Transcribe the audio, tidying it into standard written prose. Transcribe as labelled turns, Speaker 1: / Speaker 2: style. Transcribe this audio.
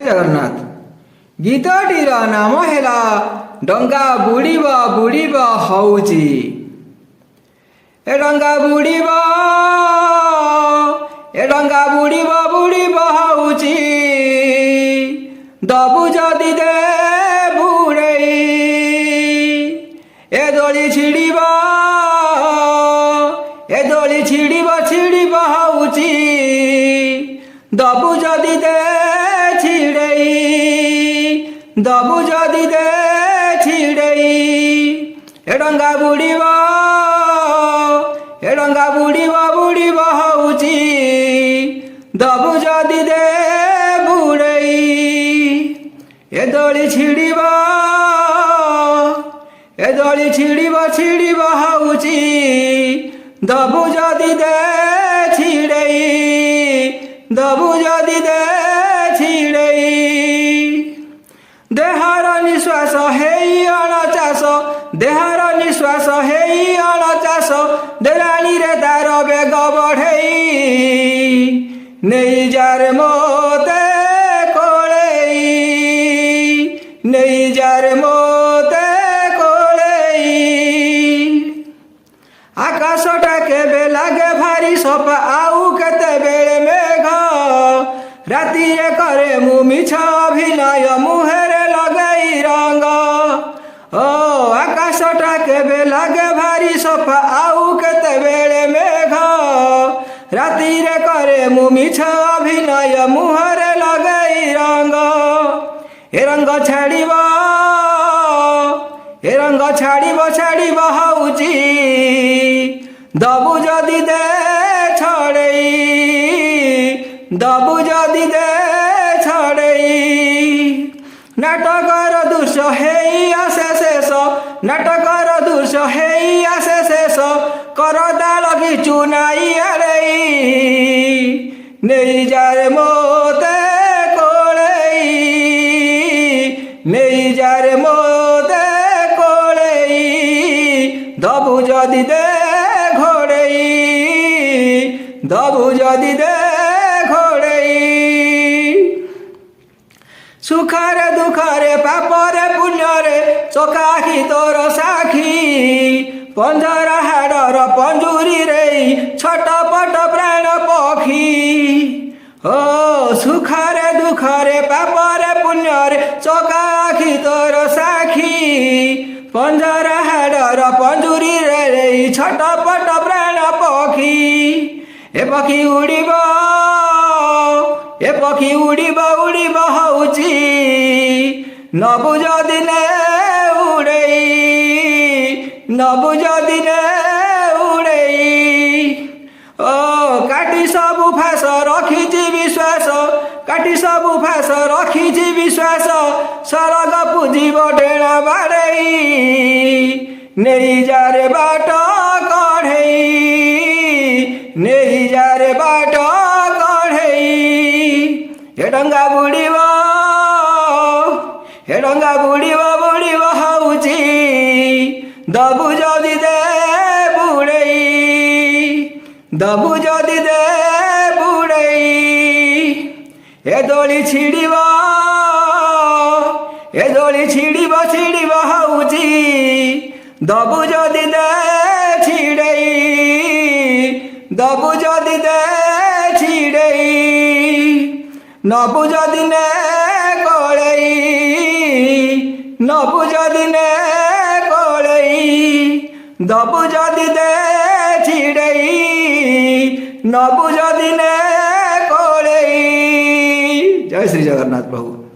Speaker 1: ଜଗନ୍ନାଥ। ଗୀତଟିର ନାମ ହେଲା ଡଙ୍ଗା ବୁଡ଼ିବ ବୁଡ଼ିବ ହଉଛି। ଏ ଡଙ୍ଗା ବୁଡ଼ିବ ବୁଡ଼ିବ ହଉଛି। ଦବୁ ଯଦି ଦେ ବୁଡ଼େଇ। ଏ ଦୋଳି ଛିଡ଼ିବ ଛିଡ଼ିବ ହଉଛି। ଦବୁ ଯଦି ଦେ ଛିଡ଼େଇ। ଦବୁ ଯଦି ଦେ ଛିଡ଼େଇ। ଏ ଡଙ୍ଗା ବୁଡ଼ିବ ବୁଡ଼ିବ ହଉଛି। ଦବୁ ଯଦି ଦେ ବୁଡ଼େଇ। ଏ ଦୋଳି ଛିଡ଼ିବ ଛିଡ଼ିବ ହଉଛି। ଦବୁ ଯଦି ଦେ ଛିଡ଼େଇ। ଦବୁ ଯଦି ଦେ ଛିଡ଼େଇ। ଦେହର ନିଶ୍ୱାସ ହେଇ ଅଣଚାଷ। ଦେହର ନିଶ୍ୱାସ ହେଇ ଅଣଚାଷ। ଦେଲାଣିରେ ତାର ବେଗ ବଢ଼େଇ। ନେଇଯାରେ ମୋତେ କୋଳେଇ। ନେଇଯାରେ ମୋତେ କୋଳେଇ। ଆକାଶଟା କେବେ ଲାଗେ ଭାରି ସଫା ଆଉ କେତେବେଳେ ମେଘ। ରାତିରେ କରେ ମୁଁ ମିଛ ଅଭିନୟ ମୁହଁରେ ଲଗାଇ ରଙ୍ଗ। ଓ ଆକାଶଟା କେବେ ଲାଗେ ଭାରି ସଫା ଆଉ କେତେବେଳେ ମେଘ। ରାତିରେ କରେ ମୁଁ ମିଛ ଅଭିନୟ ମୁହଁରେ ଲଗାଇ ରଙ୍ଗ। ଏ ରଙ୍ଗ ଛାଡ଼ିବ ଛାଡ଼ିବ ହଉଛି। ଦବୁ ଯଦି ଦେ ଛଡ଼େଇ। ଦବୁ ଯଦି ଦେ ଛଡ଼େଇ। ନାଟକର ଦୃଶ୍ୟ ହେଇ ଆସେ ଶେଷ। ନାଟକର ଦୃଶ୍ୟ ହେଇ ଆସେ ଶେଷ। କରତାଳ କିଛୁ ନାଇଁ ଆଡ଼େଇ। ନେଇଯାରେ ମୋତେ କୋଳେଇ। ନେଇଯାରେ ମୋତେ କୋଳେଇ। ଦବୁ ଯଦି ଦେ ଘୋଡ଼େଇ। ଦବୁ ଯଦି ଦେ ଘୋଡ଼େଇ। ସୁଖରେ ଦୁଃଖରେ ପାପରେ ପୁଣ୍ୟରେ ଚକାଖି ତୋର ସାକ୍ଷୀ। ପଞ୍ଜରା ହାଡ଼ର ପଞ୍ଜୁରୀରେ ଛଟପଟ ପ୍ରାଣ ପକ୍ଷୀ। ଓ ସୁଖରେ ଦୁଃଖରେ ପାପରେ ପୁଣ୍ୟରେ ଚକାଖି ତୋର ସାକ୍ଷୀ। ପଞ୍ଜରା ହାଡ଼ର ପଞ୍ଜୁରୀରେ ଛଟପଟ ପ୍ରାଣ ପକ୍ଷୀ। ଏ ପକ୍ଷୀ ଉଡ଼ିବ ଉଡ଼ିବ ହଉଛି। ନବୁ ଯଦି ନେ ଉଡ଼େଇ। ନବୁ ଯଦି ନେ ଉଡ଼େଇ। ଓ କାଟି ସବୁ ଫାସ ରଖିଛି ବିଶ୍ୱାସ। କାଟି ସବୁ ଫାସ ରଖିଛି ବିଶ୍ୱାସ। ସରଗ ପୂଜିବ ଡେଣା ବାଡ଼େଇ। ନେଇଯାରେ ବାଟ କଢ଼େଇ। ନେଇଯାରେ ବାଟ କଢ଼େଇ। ଏ ଡଙ୍ଗା ବୁଡ଼ିବ ବୁଡ଼ିବ ହଉଛି। ଦବୁ ଯଦି ଦେ ବୁଡ଼େଇ। ଦବୁ ଯଦି ଦେ ବୁଡ଼େଇ। ଏ ଦୋଳି ଛିଡ଼ିବ ଛିଡ଼ିବ ହଉଛି। ଦବୁ ଯଦି ଦେ ଛିଡ଼େଇ। ଦବୁ ଯଦି ଦେ ଛିଡ଼େଇ। ନବୁ ଯଦି ନେ କୋଳେଇ। ନବୁ ଯଦି ନେ କୋଳେଇ। ଦବୁ ଯଦି ଦେ ଛିଡ଼େଇ। ନବୁ ଯଦି ନେ କୋଳେଇ। ଜୟ ଶ୍ରୀ ଜଗନ୍ନାଥ ପ୍ରଭୁ।